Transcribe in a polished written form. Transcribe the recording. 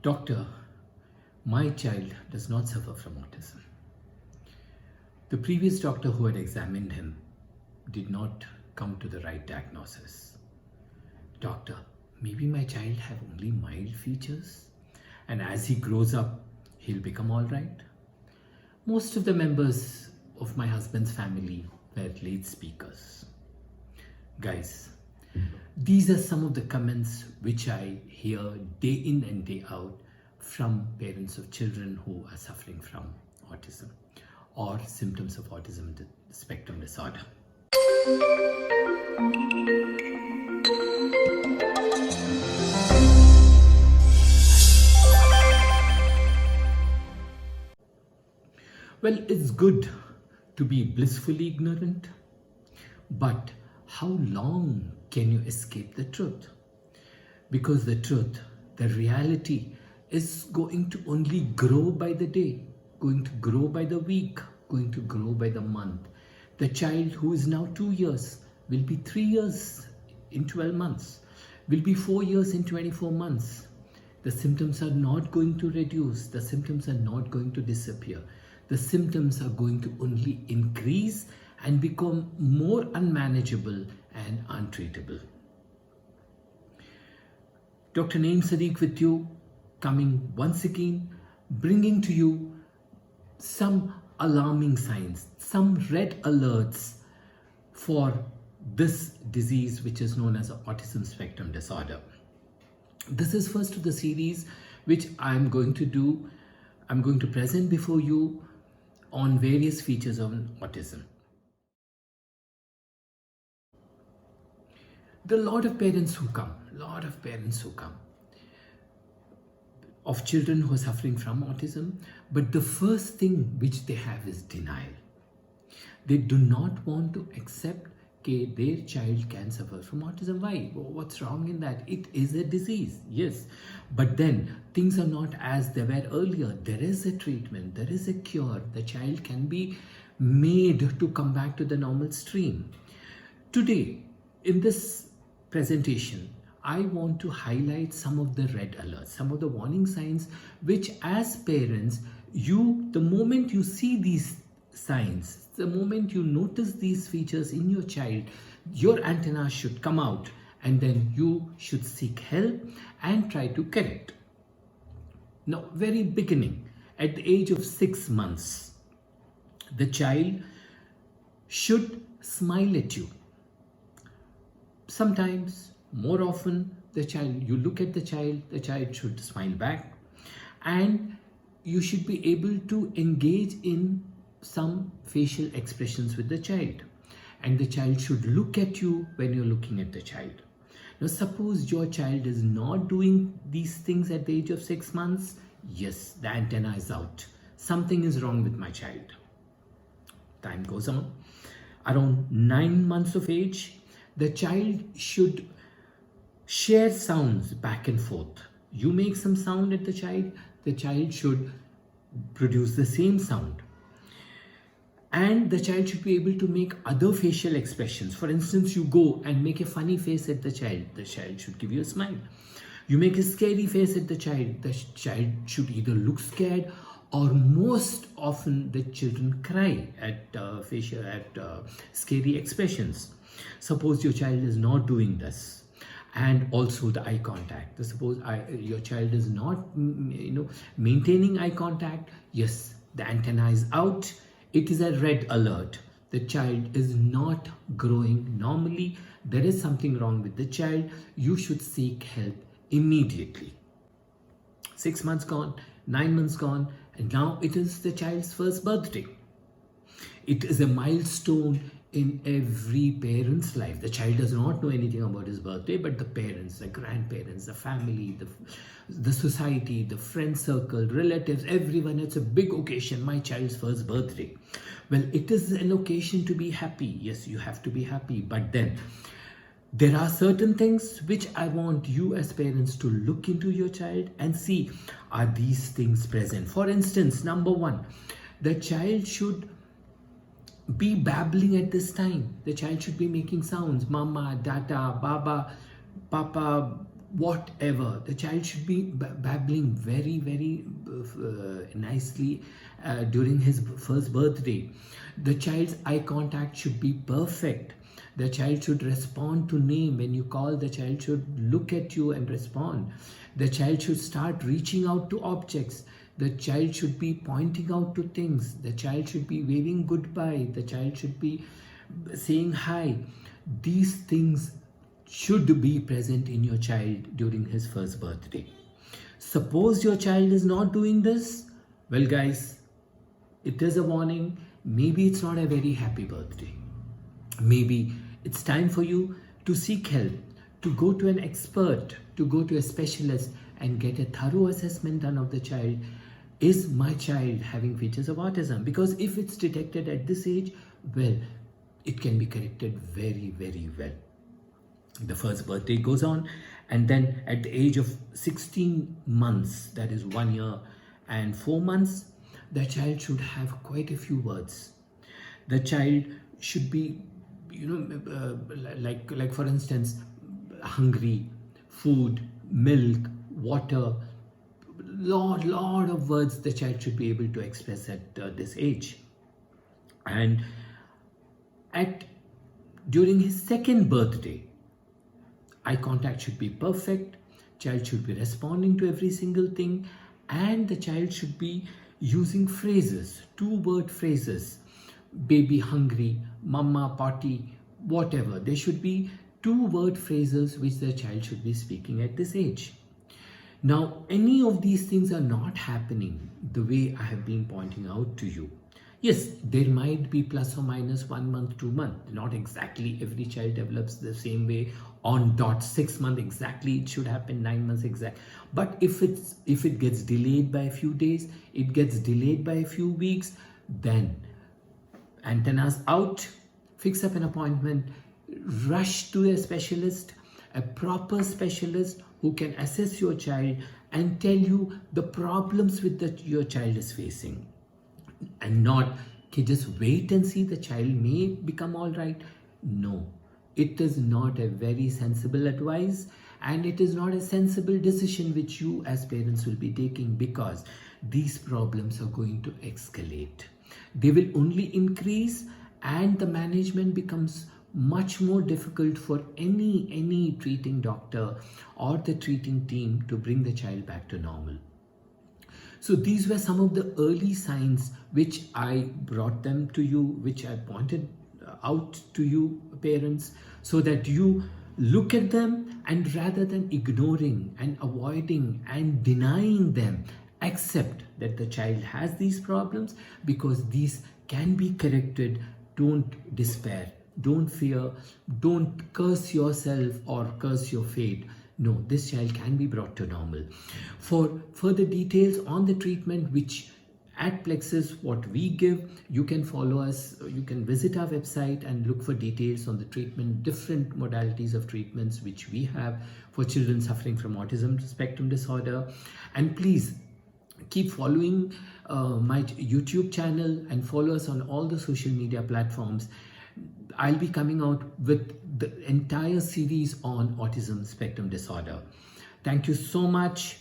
Doctor, my child does not suffer from autism. The previous doctor who had examined him did not come to the right diagnosis. Doctor, maybe my child have only mild features and as he grows up, he'll become all right. Most of the members of my husband's family were late speakers. Guys, these are some of the comments which I hear day in and day out from parents of children who are suffering from autism or symptoms of autism spectrum disorder. Well, it's good to be blissfully ignorant, but how long can you escape the truth? Because the truth, the reality is going to only grow by the day, going to grow by the week, going to grow by the month. The child who is now 2 years will be 3 years in 12 months, will be 4 years in 24 months. The symptoms are not going to reduce. The symptoms are not going to disappear. The symptoms are going to only increase and become more unmanageable and untreatable. Dr. Naeem Sadiq with you, coming once again, bringing to you some alarming signs, some red alerts for this disease which is known as autism spectrum disorder. This is first of the series which I'm going to do. I'm going to present before you on various features of autism. There are a lot of parents who come of children who are suffering from autism, but the first thing which they have is denial. They do not want to accept that their child can suffer from autism. Why? What's wrong in that? It is a disease, yes, but then things are not as they were earlier. There is a treatment, there is a cure. The child can be made to come back to the normal stream. Today, in this presentation, I want to highlight some of the red alerts, some of the warning signs which as parents, the moment you see these signs, the moment you notice these features in your child, your antenna should come out and then you should seek help and try to correct. Now, very beginning, at the age of 6 months, the child should smile at you. Sometimes, more often, you look at the child should smile back, and you should be able to engage in some facial expressions with the child, and the child should look at you when you're looking at the child. Now, suppose your child is not doing these things at the age of 6 months. Yes, the antenna is out. Something is wrong with my child. Time goes on. Around 9 months of age, the child should share sounds back and forth. You make some sound at the child should produce the same sound. And the child should be able to make other facial expressions. For instance, you go and make a funny face at the child should give you a smile. You make a scary face at the child should either look scared, or most often the children cry at scary expressions. Suppose your child is not doing this, and also the eye contact. Suppose your child is not maintaining eye contact. Yes, the antenna is out. It is a red alert. The child is not growing normally. There is something wrong with the child. You should seek help immediately. 6 months gone, 9 months gone, and now it is the child's first birthday. It is a milestone in every parent's life. The child does not know anything about his birthday, but the parents, the grandparents, the family, the society, the friend circle, relatives, everyone, it's a big occasion, my child's first birthday. Well, it is an occasion to be happy. Yes, you have to be happy, but then there are certain things which I want you as parents to look into your child and see, are these things present? For instance, number 1, the child should be babbling at this time. The child should be making sounds, mama, dada, baba, papa, whatever. The child should be babbling very, very nicely during his first birthday. The child's eye contact should be perfect. The child should respond to name. When you call, the child should look at you and respond. The child should start reaching out to objects. The child should be pointing out to things. The child should be waving goodbye. The child should be saying hi. These things should be present in your child during his first birthday. Suppose your child is not doing this, well guys, it is a warning. Maybe it's not a very happy birthday. Maybe it's time for you to seek help, to go to an expert, to go to a specialist and get a thorough assessment done of the child. Is my child having features of autism? Because if it's detected at this age, well, it can be corrected very, very well. The first birthday goes on, and then at the age of 16 months, that is 1 year and 4 months, the child should have quite a few words. The child should be, like for instance, hungry, food, milk, water. Lot of words the child should be able to express at this age. And during his second birthday, eye contact should be perfect. Child should be responding to every single thing, and the child should be using phrases, 2-word phrases. Baby hungry, mama potty, whatever. There should be 2-word phrases which the child should be speaking at this age. Now, any of these things are not happening the way I have been pointing out to you. Yes, there might be plus or minus 1 month, 2 months. Not exactly every child develops the same way on dot 6 months exactly. It should happen 9 months exact. But if it gets delayed by a few days, it gets delayed by a few weeks, then antennas out, fix up an appointment, rush to a specialist, a proper specialist who can assess your child and tell you the problems that your child is facing. And not, okay, just wait and see, the child may become all right. No, it is not a very sensible advice, and it is not a sensible decision which you as parents will be taking, because these problems are going to escalate. They will only increase, and the management becomes much more difficult for any treating doctor or the treating team to bring the child back to normal. So these were some of the early signs which I brought them to you, which I pointed out to you parents, so that you look at them, and rather than ignoring and avoiding and denying them, accept that the child has these problems, because these can be corrected. Don't despair, don't fear, don't curse yourself or curse your fate. No, this child can be brought to normal. For further details on the treatment which at Plexus what we give, you can follow us, you can visit our website and look for details on the treatment, different modalities of treatments which we have for children suffering from autism spectrum disorder. And please keep following my YouTube channel and follow us on all the social media platforms. I'll be coming out with the entire series on autism spectrum disorder. Thank you so much.